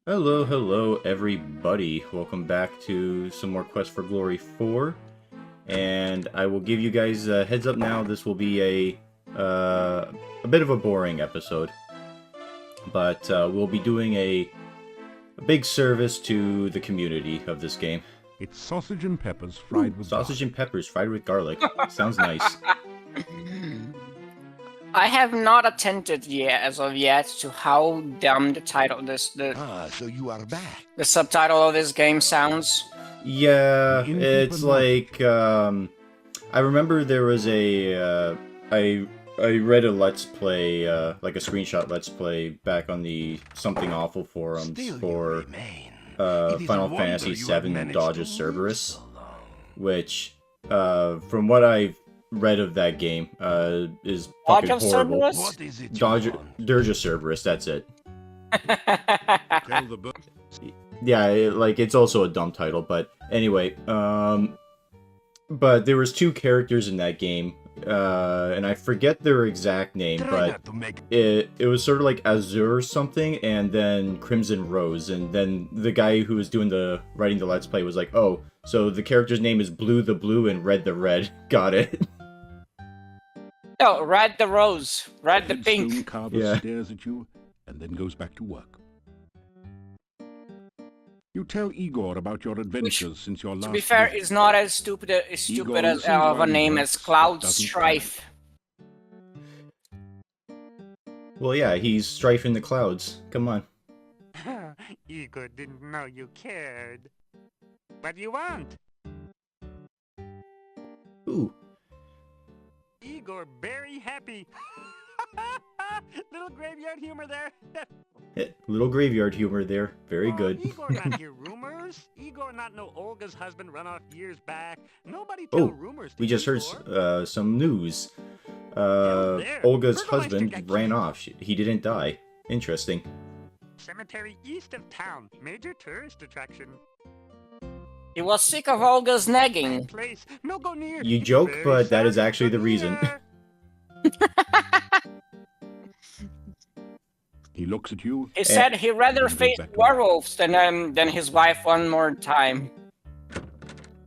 Hello, hello, everybody. Welcome back to some more Quest for Glory 4. And I will give you guys a heads up now, this will be a bit of a boring episode. But we'll be doing a big service to the community of this game. It's sausage and peppers fried with sausage and peppers fried with garlic. Sounds nice. I have not attempted yet, as of yet, to how dumb the title, so you are back. the subtitle of this game sounds. Yeah, it's like, I remember there was I read a Let's Play, like a screenshot Let's Play back on the Something Awful forums for Final Fantasy VII Dodge Cerberus, which, from what I've read of that game, is fucking horrible. What is it Dirge Cerberus, that's it. Yeah, it's also a dumb title, but anyway, but there was two characters in that game, and I forget their exact name, but it was sort of like Azure something, and then Crimson Rose, and then the guy who was doing writing the Let's Play was like, oh, so the character's name is Blue the Blue and Red the Red. Got it. No, Red the Rose, Red the Pink. Carver stares at you and then goes back to work. You tell Igor about your adventures since your last To be fair, visit. it's not as stupid as of a name as Cloud Strife. Well, yeah, he's strifing the clouds. Come on. Igor didn't know you cared. What do you want? Ooh. Igor, very happy. Little graveyard humor there. Little graveyard humor there. Very good. Igor not hear rumors. Igor not know Olga's husband run off years back. Nobody tell rumors to We just heard Igor. some news. There. Olga's Fertilizer husband got ran killed. off. He didn't die. Interesting. Cemetery east of town. Major tourist attraction. He was sick of Olga's nagging. Place. No go near. You joke, Very but that is sad, actually the but reason. yeah. He looks at you. He said he'd rather and goes face back to work. werewolves than his wife one more time.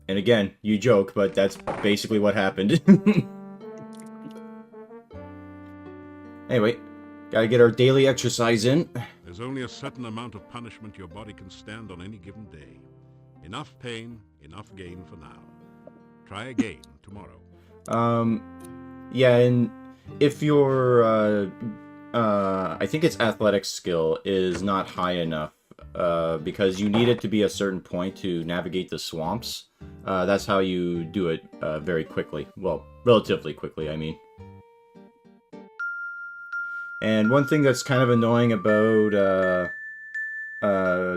And again, you joke, but that's basically what happened. Anyway, gotta get our daily exercise in. There's only a certain amount of punishment your body can stand on any given day. Enough pain, enough gain for now. Try again tomorrow. Yeah, and if your, I think its athletic skill is not high enough, because you need it to be a certain point to navigate the swamps. That's how you do it, very quickly. Well, relatively quickly, I mean. And one thing that's kind of annoying about,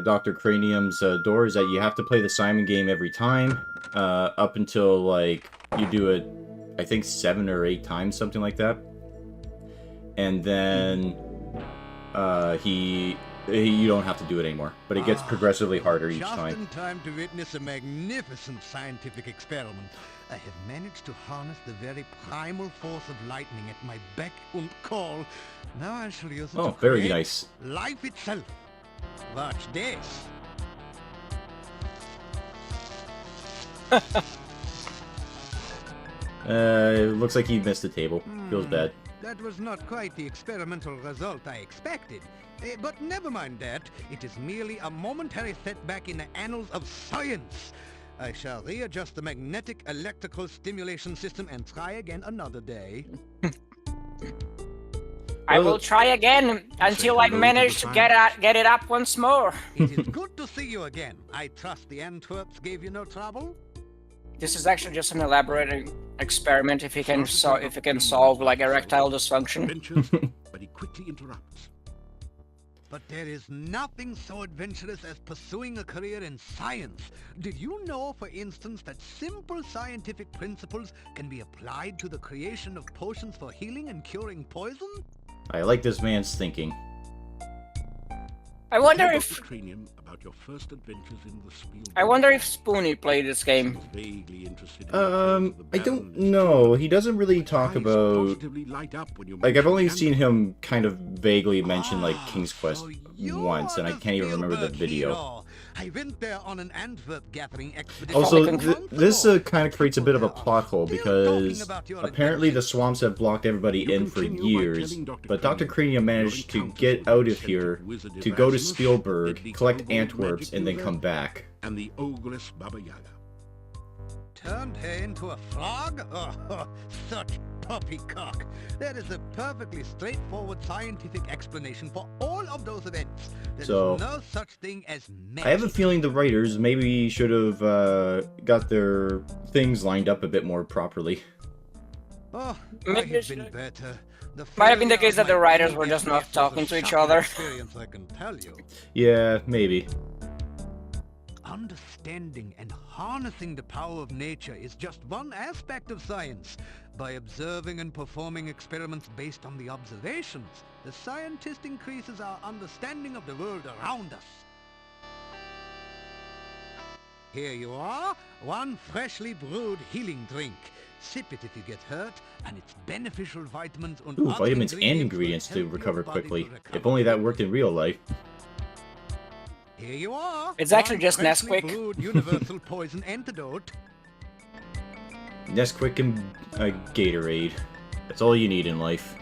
Dr. Cranium's door is that you have to play the Simon game every time, up until, like, you do it, I think 7 or 8 times, something like that. And then, you don't have to do it anymore, but it gets progressively harder each Just time. in time to witness a magnificent scientific experiment. I have managed to harness the very primal force of lightning at my beck and call. Now I shall use it Oh, to very create nice. life itself. Watch this. It looks like you missed the table. Feels bad. That was not quite the experimental result I expected. But never mind that. It is merely a momentary setback in the annals of science. I shall readjust the magnetic electrical stimulation system and try again another day. I will try again until I manage to get it up once more. It is good to see you again. I trust the Antwerps gave you no trouble? This is actually just an elaborate experiment if he can solve like erectile dysfunction. Adventures, but he quickly interrupts. But there is nothing so adventurous as pursuing a career in science. Did you know, for instance, that simple scientific principles can be applied to the creation of potions for healing and curing poison? I like this man's thinking. I wonder Tell if Dr. Cranium about your first adventures in the Spielberg. I wonder if Spoonie played this game. Vaguely interested in the tales of the I Baron don't and his know. children. He doesn't really talk Eyes about. positively light up when you Like, I've mention only Gandalf. seen him kind of vaguely mention, like, King's Quest So you're once, and I the can't even remember the Spielberg video. hero. I went there on an Antwerp gathering expedition. Also, Probably this kind of creates a bit of a plot hole, because apparently the swamps have blocked everybody in for years, but Dr. Cranium managed to get out of here, to go to Spielberg, collect Antwerps, and then come back. And the ogress Baba Yaga. Turned her into a frog? Oh, such poppycock. There is a perfectly straightforward scientific explanation for all of those events. There So, is no such thing as magic. I have a feeling the writers maybe should have got their things lined up a bit more properly. Oh, Maybe I it have should- been better. The Might have been the failure case of that the my writers were previous just not life was a talking to each shocking other. experience, I can tell you. Yeah, maybe. Understanding and harnessing the power of nature is just one aspect of science. By observing and performing experiments based on the observations, the scientist increases our understanding of the world around us. Here you are, one freshly brewed healing drink. Sip it if you get hurt, and its beneficial vitamins and Ooh, other vitamins and ingredients will to help your recover body quickly. to If only that worked in real life. Here you are. It's actually one just freshly Nesquik. brewed universal poison antidote. Nesquik and Gatorade. That's all you need in life.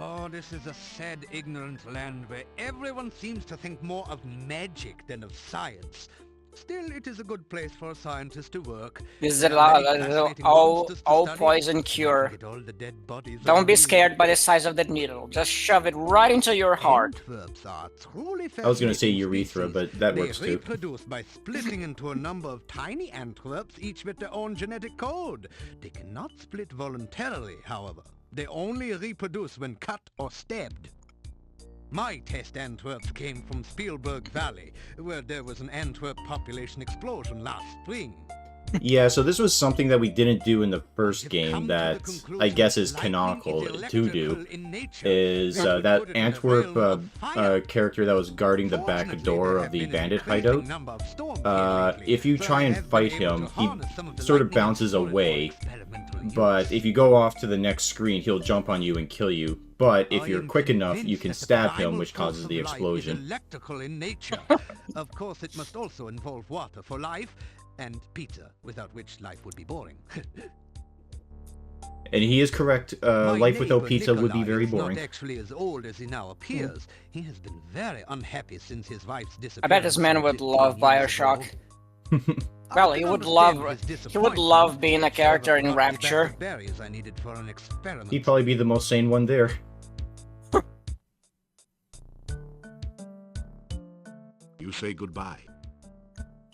Oh, this is a sad, ignorant land where everyone seems to think more of magic than of science. Still, it is a good place for a scientist to work. This is There a are lot many of fascinating all monsters to study. poison You cure. can get all the dead bodies of Don't be the scared by the weird. size of that needle. Just shove it right into your heart. Antwerps are truly I was gonna say fascinating urethra, species. but that They works too. reproduce by splitting into a number of tiny Antwerps, each with their own genetic code. They cannot split voluntarily, however. They only reproduce when cut or stabbed. My test Antwerps came from Spielberg Valley, where there was an Antwerp population explosion last spring. Yeah, so this was something that we didn't do in the first game that I guess is canonical to do, is that Antwerp character that was guarding the back door of the bandit hideout. If you try and fight him, he sort of bounces away, but if you go off to the next screen, he'll jump on you and kill you. But if you're quick enough, you can stab him, which causes the explosion. Electrical in nature. Of course, it must also involve water for life, and pizza, without which life would be boring. And he is correct, My life without neighbor pizza would be Nikolai very is boring. Not actually as old as he now appears. He has been very unhappy since his wife's disappearance. I bet this man would love Bioshock. Well, he would love being a character in Rapture. He'd probably be the most sane one there. You say goodbye.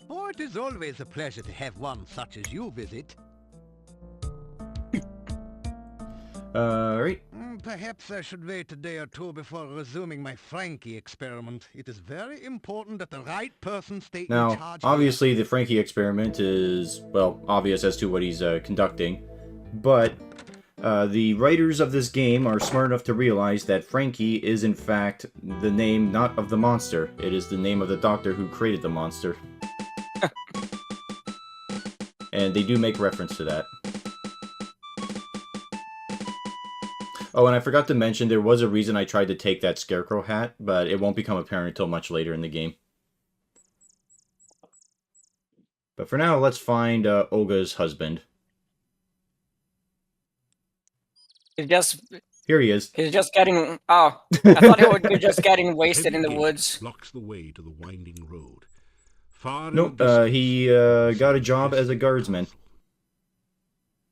Oh, it is always a pleasure to have one such as you visit. Alright. Perhaps I should wait a day or two before resuming my Frankie experiment. It is very important that the right person stay in Now, charge. obviously the Frankie experiment is, well, obvious as to what he's conducting, but the writers of this game are smart enough to realize that Frankie is in fact the name not of the monster, it is the name of the doctor who created the monster. And they do make reference to that. Oh, and I forgot to mention, there was a reason I tried to take that Scarecrow hat, but it won't become apparent until much later in the game. But for now, let's find Olga's husband. He's just Here he is. he's just getting oh I thought he would be just getting wasted in the Heavy woods. gate blocks the way to the winding road. Far in Nope, the distance, he got a job as a guardsman.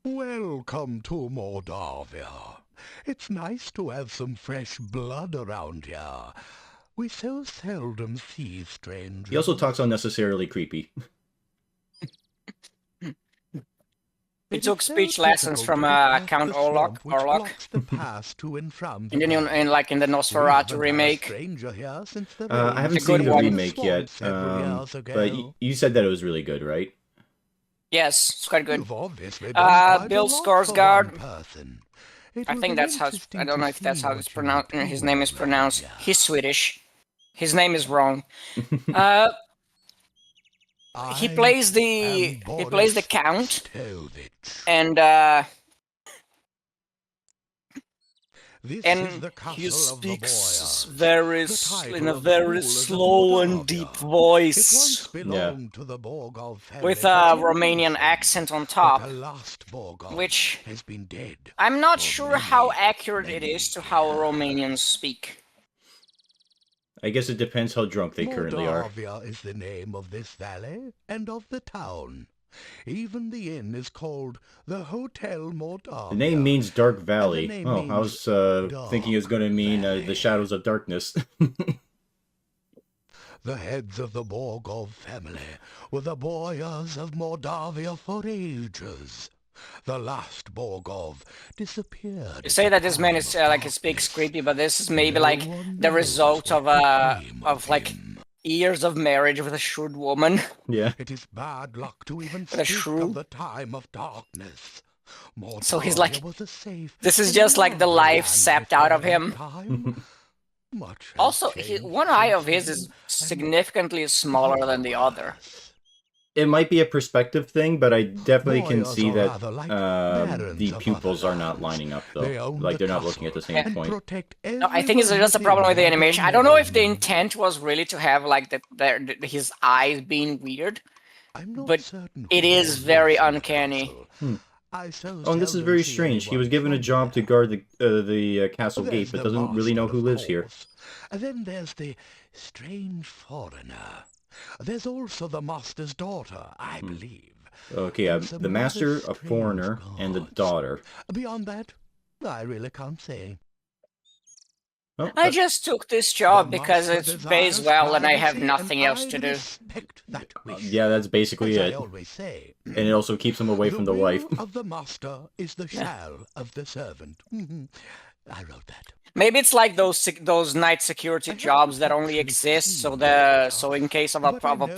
Welcome to Moldavia. It's nice to have some fresh blood around here. We so seldom see strangers. He also talks unnecessarily creepy. He took speech lessons from Count Orlok, The past to and from in the new, in the Nosferatu remake. I haven't It's a good seen the one. remake yet, but you said that it was really good, right? Yes, it's quite good. Bill Bill Skarsgård. I think that's how. I don't know if that's how it's pronounced. His name is pronounced. He's Swedish. His name is wrong. He I plays the am he plays the Boris count, Stovich. and This is and the he castle of the speaks Boyars. in a very slow and deep It once voice belonged to the Borgov family with for a Romanian generations, accent on but top, the last Borgov which has been dead. I'm not for sure how many, accurate it many is to how years. Romanians speak. I guess it depends how drunk they currently are. Moldavia is the name of this valley and of the town. Even the inn is called the Hotel Moldavia. The name means Dark And Valley. the name Oh, I means was thinking it was going to mean Valley. the Shadows of Darkness. The heads of the Borgov family were the Boyars of Moldavia for ages. The last Borgov disappeared. You say that this man is like he speaks creepy, but this is maybe like the result of like years of marriage with a shrewd woman. Yeah. It is bad luck to even With a speak shrew? of the time of darkness. So he's like, Moldavia was a safe this is and just like the lovely life land sapped out of before that him. time. Much has Also, changed one eye since of his then, is and significantly smaller than the other. It might be a perspective thing, but I definitely can Boyars see are that rather like barons the of pupils other are not lands. lining up, They though. own Like, the they're not looking at the castle same and point. protect No, I think it's everyone just a problem with the within animation. their I don't know if the domain. intent was really to have like his eyes being weird, I'm not but certain it who is all very lives in the uncanny. castle. I so Oh, and this is seldom very see strange. He anyone was given a from job to there. guard the castle There's gate, but the doesn't really know master, who of lives here. course. And then there's the strange foreigner. There's also the master's daughter, I believe. Okay, And some the master, rather a strange foreigner, and the guards. daughter. Beyond that, I really can't say. Oh, I just took this job The because master it pays desires well and I have privacy, nothing and else to I do. respect that wish. yeah, that's basically As I it. always say, And it also keeps him away from the wife. will of the master is the shall of the servant. I wrote that. Maybe it's like those night security jobs that only exist so in case of a problem,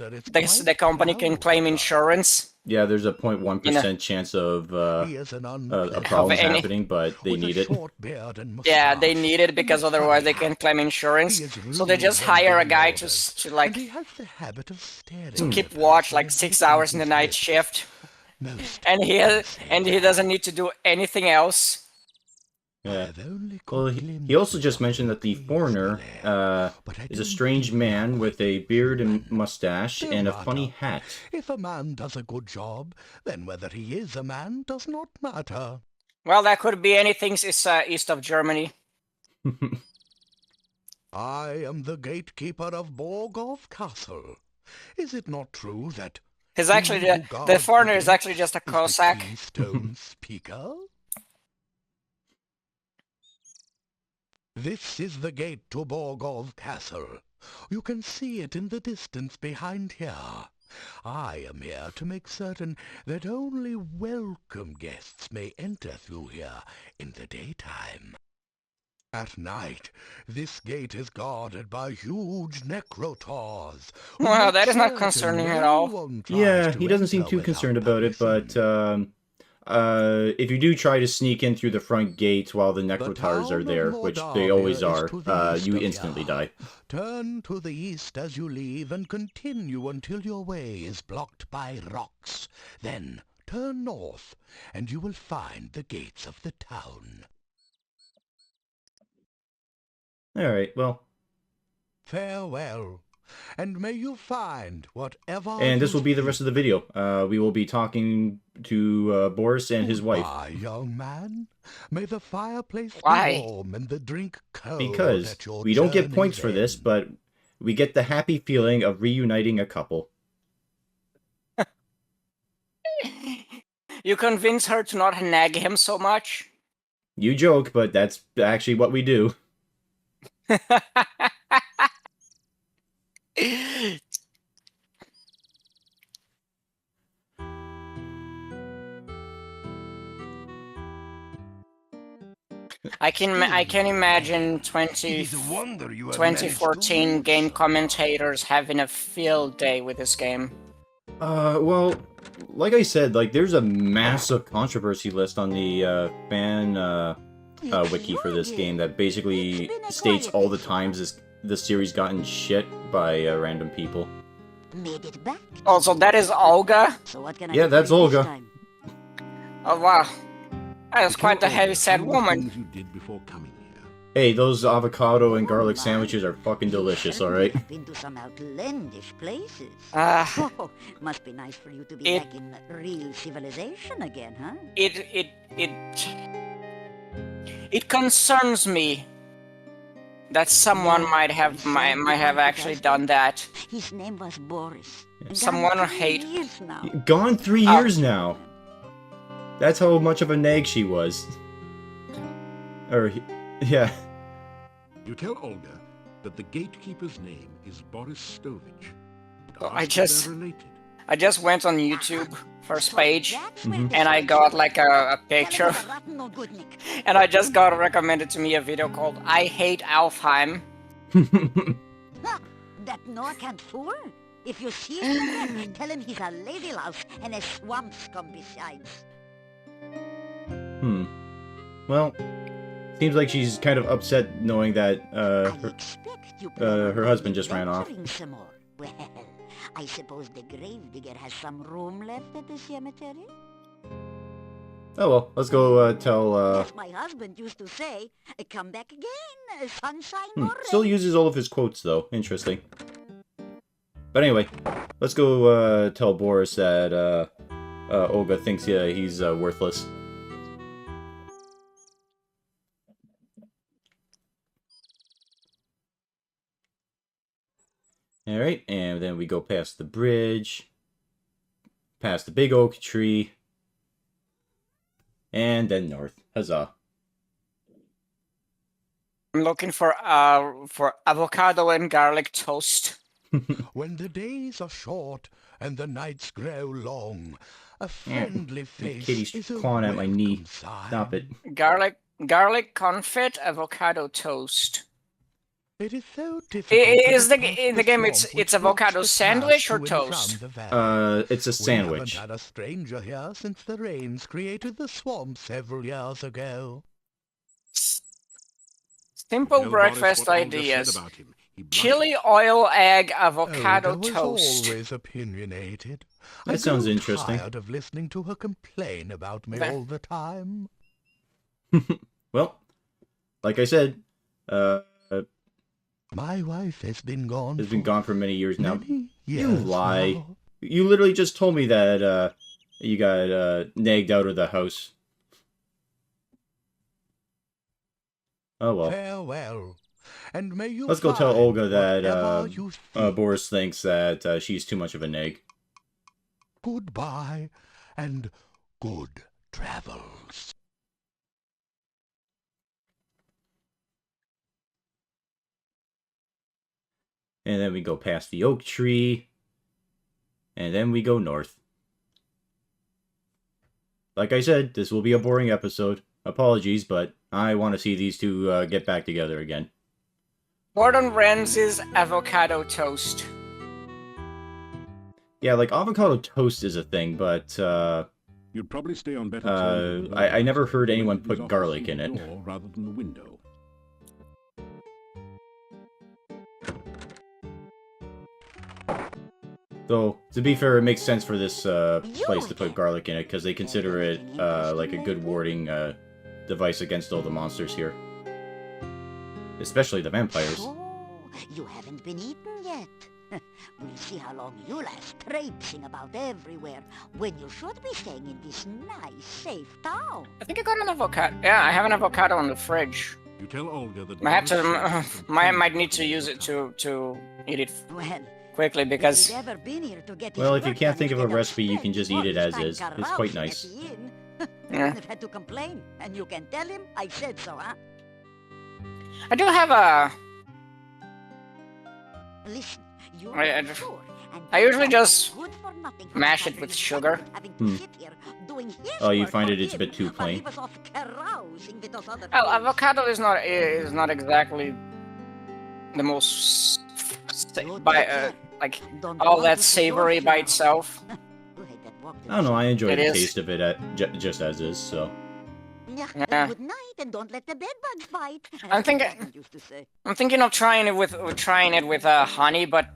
the company can claim insurance. Yeah, there's a 0.1% know. chance of He is an a unpleasant problem Of any- happening, but they with need a it. short beard and Yeah, they moustache need it because and a otherwise they funny can claim insurance. He is So they just rude and hire a giving guy orders, to and he like has the habit of staring to at keep the watch person like and 6 licking hours in the his night lips. shift, Most and he doesn't need to do anything else. Yeah. I've only Well, caught he also glimpses just of mentioned that the foreigner occasionally, but I is a don't strange think man he's with a beard and mustache No and a matter. funny hat. If a man does a good job, then whether he is a man does not matter. Well, that could be anything east of Germany. I am the gatekeeper of Borgov Castle. Is it not true that He's he actually who the guards foreigner the is actually gates just a is the Cossack. Keystone Speaker? This is the gate to Borgov Castle. You can see it in the distance behind here. I am here to make certain that only welcome guests may enter through here in the daytime. At night, this gate is guarded by huge necrotaurs. who Well, make that is not certain concerning at no all. one tries Yeah, to he doesn't seem enter too without concerned about it, but permission. if you do try to sneak in through the front gate while the necrotars are town of there, which they always Mordavia is are, to the east you of instantly here. die. Turn to the east as you leave and continue until your way is blocked by rocks. Then turn north and you will find the gates of the town. Alright, well. Farewell, and may you find whatever And this you will be the seek. rest of the video. We will be talking to Boris and his wife. Goodbye, young man. May the fireplace Why? be warm and the drink cold Because at your we don't get journey's points for this, end. but we get the happy feeling of reuniting a couple. You convince her to not nag him so much. You joke, but that's actually what we do. I can imagine It is a wonder you have managed to 2014 live game so commentators having a field day with this game. Well, like I said, like there's a massive controversy list on the fan wiki for this game that basically states all the times the series gotten shit by random people. Made it back. Oh, so that is Olga? So what can I Yeah, do that's for you this Olga. time? Oh, wow. That is Tell quite the Olga heavy-set some of the woman. things you did before coming here. Hey, those avocado and garlic sandwiches are fucking delicious, alright? I've been to some outlandish places. Ah. Oh, must be nice for you to be It- back in real civilization again, huh? It concerns me that someone might have actually done that. His name was Boris. Someone Gone 3 hate- years now. Gone 3 years now. That's how much of a nag she was. Yeah. You tell Olga that the gatekeeper's name is Boris Stovich. Oh, Ask if they're related. I just went on YouTube first page, That's where the and I story got started. like a Tell him picture, the rotten old good Nick. and I just got recommended to me a video called "I Hate Alfheim." Huh, that Noah can't fool. If you see him again, tell him he's a lady louse and a swamp scum besides. Well, seems like she's kind of upset knowing that I expect you her husband just ran off. adventuring some more. Well, I suppose the gravedigger has some room left at the cemetery? Oh well, let's go tell As my husband used to say, come back again, sunshine or still rain. uses all of his quotes though. Interesting. But anyway, let's go tell Boris that Olga thinks he's worthless. Alright, and then we go past the bridge, past the big oak tree, and then north. Huzzah. I'm looking for avocado and garlic toast. When the days are short and the nights grow long, a friendly face Kitty's is a clawing at my knee. welcome sign. Stop it. Garlic confit, avocado toast. It is so difficult Is to the cross in the game swamp it's which avocado blocks the sandwich path or to and toast? from the valley. It's a sandwich. We haven't had a stranger here since the rains created the swamp several years ago. Simple Tell breakfast Boris what Olga said ideas. about him. He blushed. Chili oil egg avocado Olga was toast. always opinionated. That I sounds grew interesting. tired of listening to her complain about me That- all the time. Well, like I said, My wife has been gone. has been gone for many years now. many You years lie. now. You literally just told me that you got nagged out of the house. Oh well. Farewell. And may you Let's go tell find Olga that whatever you seek. Boris thinks that she's too much of a nag. Goodbye and good travels. And then we go past the oak tree. And then we go north. Like I said, this will be a boring episode. Apologies, but I want to see these two get back together again. Gordon Ramsay's avocado toast. Yeah, like avocado toast is a thing, but You'd probably stay on better terms with I never heard Olga anyone when put he's garlic officing in the it. door rather than the window. Though, to be fair, it makes sense for this place to put garlic in it, because they consider it like a good warding device against all the monsters here. Especially the vampires. So, you haven't been eaten yet. We'll see how long you last traipsing about everywhere when you should be staying in this nice, safe town. I think I got an avocado. Yeah, I have an avocado in the fridge. You tell Olga that I have Boris to. suffers from Might need to use it to eat it Well, quickly if because he'd ever been here to get Well, his if you work can't done think of a instead recipe, you can spending just all eat it his as time is. It's carousing quite at nice. the inn. Yeah. Wouldn't have had to complain, and you can tell him I said so, huh? I do have a. Listen, you I- are I- sure, and I usually that's just good for nothing for mash the it with country sugar. having to sit here doing his Oh, you work find for it it's a him bit too while plain. he was off carousing with those other Well, fools. avocado is not exactly the most You by take care. like Don't all want that to see your savory by funeral. itself. You hate that walk to I don't know, I enjoy It the is. taste of it just as is, so. Yeah. Good night, and don't let the bedbugs bite. I'm thinking- Captain used to say. I'm thinking of trying it with honey, but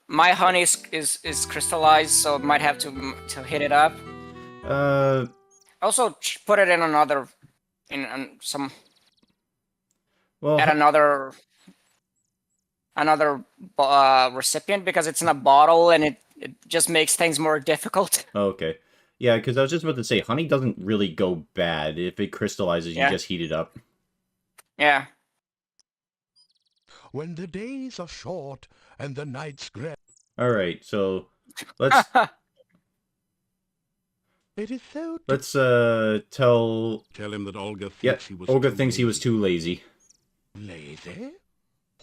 my honey is crystallized, so might have to hit it up. Also, put it in another some well, at another recipient because it's in a bottle and it just makes things more difficult. okay. Yeah, because I was just about to say, honey doesn't really go bad. If it crystallizes, Yeah. you just heat it up. Yeah. When the days are short and the nights gray. Alright, so let's It is so tell Tell him that Olga thinks Yep, he was Olga too thinks he was lazy. too lazy. lazy.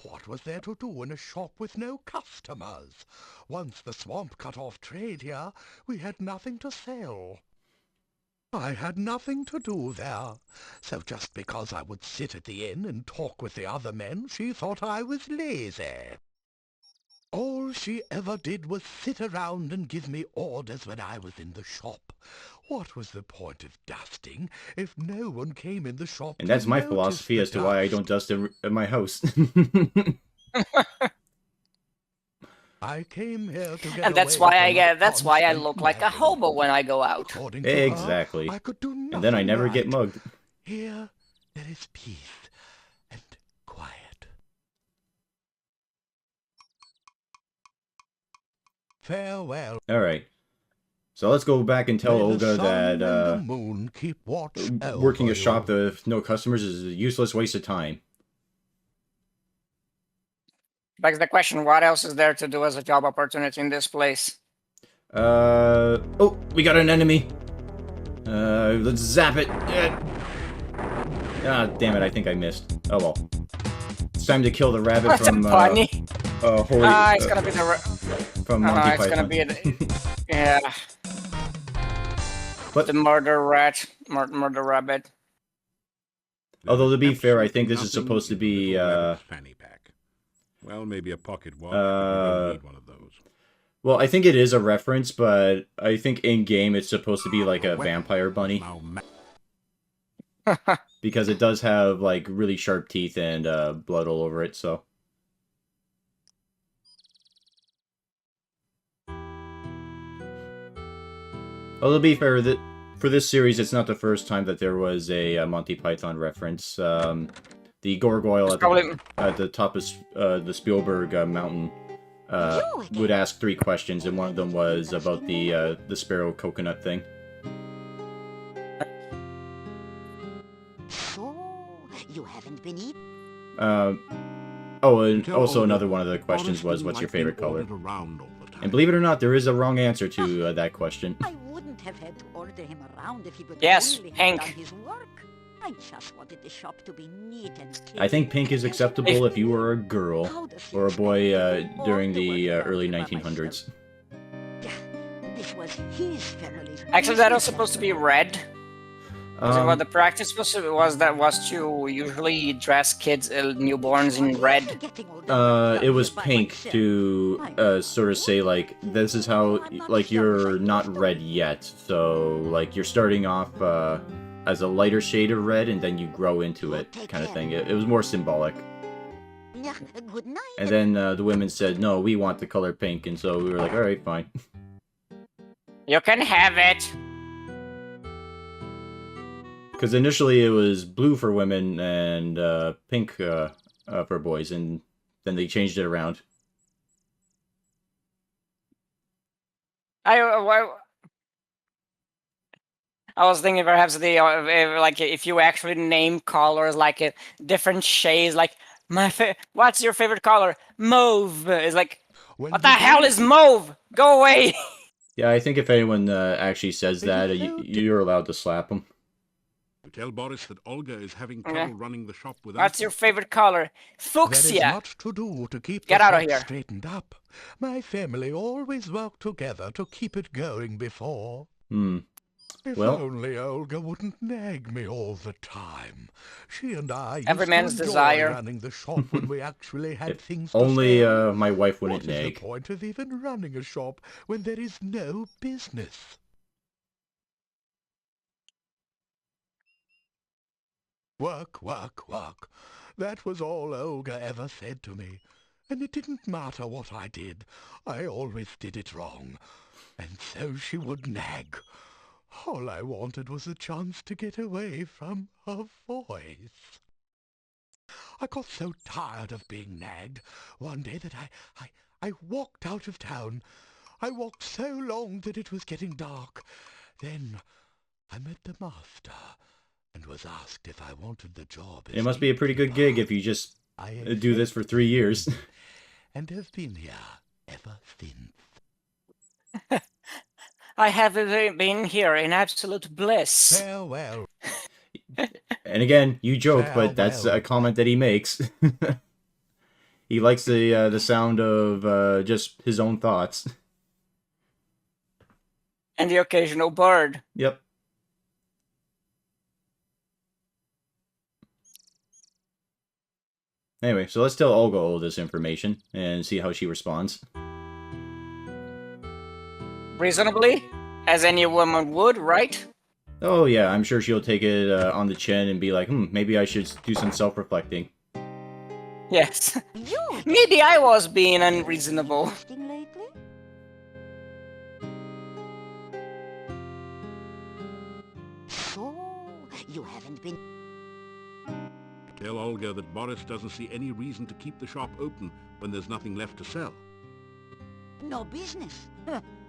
What was there to do in a shop with no customers? Once the swamp cut off trade here, we had nothing to sell. I had nothing to do there, so just because I would sit at the inn and talk with the other men, she thought I was lazy. All she ever did was sit around and give me orders when I was in the shop. What was the point of dusting if no one came in the shop And to that's my notice philosophy the as to why I dust? don't dust in my house. I came here to get And that's away why from the that's why I constant look like a nagging. hobo when I go out. According to her, Exactly. I could do nothing And then I never right. get mugged. Here there is peace and quiet. Farewell. Alright. So let's go back and tell May the Olga sun and the that moon keep watch working over a shop you. with no customers is a useless waste of time. Begs the question, what else is there to do as a job opportunity in this place? Oh, we got an enemy. Let's zap it. Ah, damn it, I think I missed. Oh well. It's time to kill the rabbit What's from, a bunny? Holy... It's gonna be the... from Monty it's Python. gonna be the... Yeah. But, The murder rat. Murder rabbit. although to be There's fair, I think this absolutely is supposed to nothing in the be, little rabbit's fanny pack. Well, maybe a pocket watch, but you don't need one of those. well, I think it is a reference, but I think in-game it's supposed to be like a vampire bunny. Now Because it does have, like, really sharp teeth and, blood all over it, so... Although, to be fair, for this series, it's not the first time that there was a Monty Python reference. The gargoyle at the top of the Spielberg mountain would ask 3 questions, and one of them was about the sparrow coconut thing. So, you haven't been eating? Oh, and Tell also Olga, another one of the questions Boris was, didn't what's your like being favorite color? ordered around all the time. And believe it or not, there is a wrong answer to that question. I wouldn't have had to order him around if he would Yes, only have pink. done his work. I just wanted the shop to be neat and clean. I think pink is acceptable if you were a girl or a boy during the early 1900s. Yeah, this was his family. Actually, that was supposed to be red. What the practice was to usually dress kids, newborns in red. It was pink to sort of say, like, this is how, like, you're not red yet, so, like, you're starting off as a lighter shade of red, and then you grow into it, kind of thing. It was more symbolic. Yeah, good night. And then the women said, no, we want the color pink, and so we were like, alright, fine. You can have it. Because initially it was blue for women and pink for boys, and then they changed it around. I was thinking perhaps like if you actually name colors like different shades, like what's your favorite color? Mauve. It's like, what the hell is mauve? Go away. Yeah, I think if anyone actually says that, you're allowed to slap them. Tell Boris that Olga is having trouble running the shop without What's your favorite color? There is Fuchsia. much to do to keep Get the out of shop here. straightened up. My family always worked together to keep it going before. If Well, only Olga wouldn't nag me all the time. She and I used Every man's to enjoy desire. running the shop when we actually had things to only sell. my wife wouldn't What is the nag. point of even running a shop when there is no business? Work, work, work. That was all Olga ever said to me. And it didn't matter what I did. I always did it wrong. And so she would nag. All I wanted was a chance to get away from her voice. I got so tired of being nagged one day that I walked out of town. I walked so long that it was getting dark. Then I met the master and was asked if I wanted the job. It must be a pretty good gig if you just do this for 3 years. And have been here ever since. I have been here in absolute bliss. Farewell. And again, you joke, but that's a comment that he makes. He likes the sound of just his own thoughts. And the occasional bird. Yep. Anyway, so let's tell Olga all this information and see how she responds. Reasonably, as any woman would, right? Oh yeah, I'm sure she'll take it on the chin and be like, maybe I should do some self-reflecting. Yes. Maybe I was being unreasonable. Lately? So, you haven't been... Tell Olga that Boris doesn't see any reason to keep the shop open when there's nothing left to sell. No business.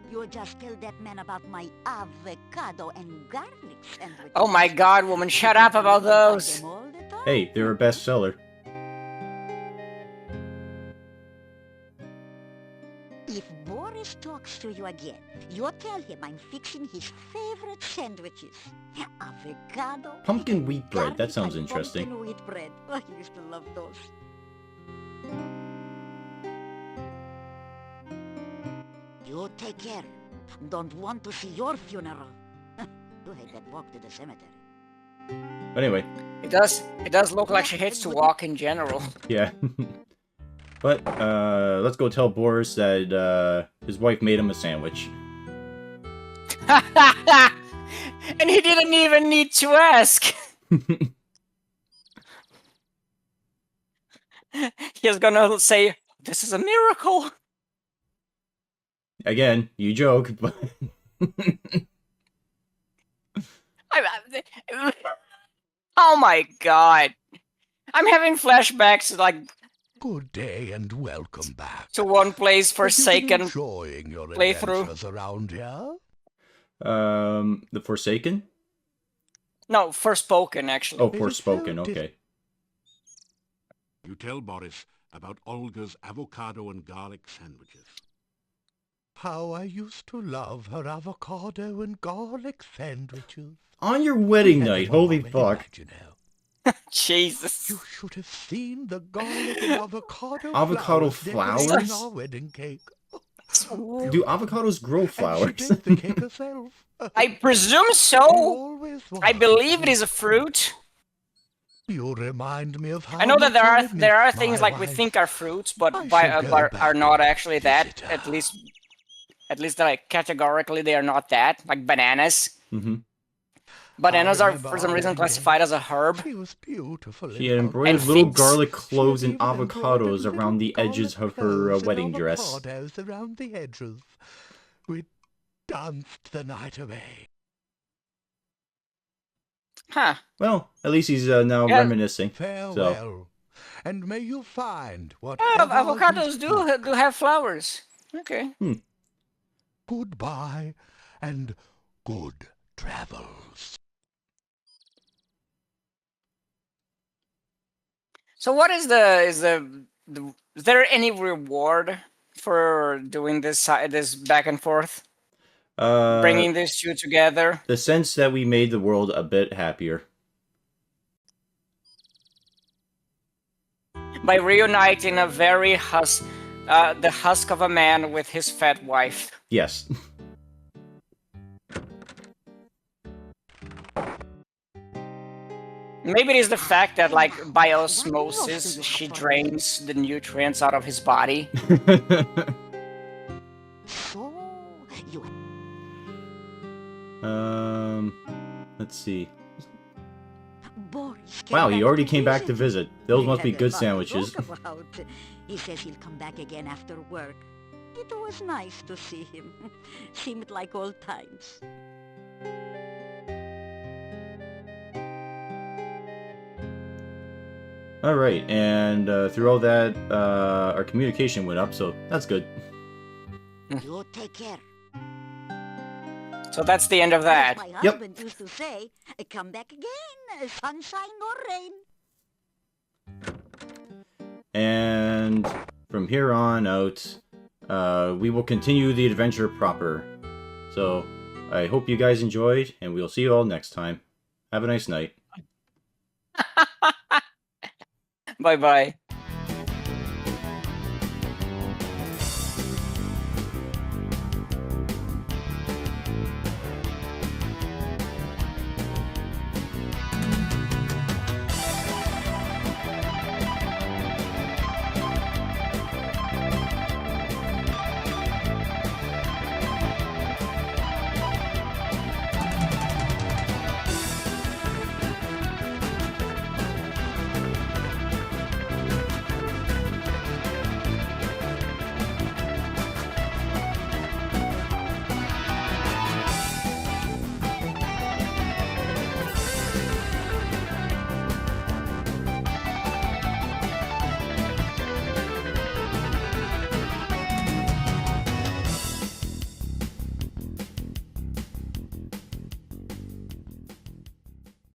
You just tell that man about my avocado and garlic sandwiches. Oh my god, woman, shut up about those! Hey, they're a bestseller. If Boris talks to you again, you tell him I'm fixing his favorite sandwiches. Avocado... Pumpkin wheat bread, that sounds and interesting. Pumpkin wheat bread. Oh, I used to love those. You take care. Don't want to see your funeral. You hate that walk to the cemetery. But anyway. It does look like she hates to walk in general. Yeah. But, let's go tell Boris that, his wife made him a sandwich. And he didn't even need to ask! He's gonna say, this is a miracle! Again, you joke, but... Oh my god! I'm having flashbacks, like... Good day and welcome back. To one place Forsaken enjoying your playthrough. adventures around here? The Forsaken? No, Forspoken, actually. Oh, Forspoken, okay. You tell Boris about Olga's avocado and garlic sandwiches. How I used to love her avocado and garlic sandwiches. On your wedding night, holy fuck. Jesus. You should have seen the garlic and avocado flowers in our wedding cake. Do avocados grow flowers? And she baked the cake herself. I presume so. I believe it is a fruit. You remind me of how I know that there are things like we think are fruits, but are not actually that. At least like categorically they are not that. Like bananas. Mm-hmm. Bananas are for some reason classified as a herb. She was beautiful. She had embroidered little garlic cloves and avocados around the edges of her wedding dress. Avocados around the edges. We danced the night away. Huh. Well, at least he's now reminiscing. Farewell, so. and may you find what. Avocados do have flowers. Okay. Goodbye, and good travels. So what is is there any reward for doing this back and forth? Bringing these two together? The sense that we made the world a bit happier. By reuniting a very the husk of a man with his fat wife. Yes. Maybe it is the fact that, like, by osmosis, she drains the nutrients out of his body. Let's see. Boris, Wow, he already came back to visit. Those must be good sandwiches. He says he'll come back again after work. It was nice to see him. Seemed like old times. Alright, and through all that, our communication went up, so that's good. You take care. So that's the end of that. As my husband used to say, come back again, sunshine or rain. And from here on out, we will continue the adventure proper. So, I hope you guys enjoyed, and we'll see you all next time. Have a nice night. Bye-bye.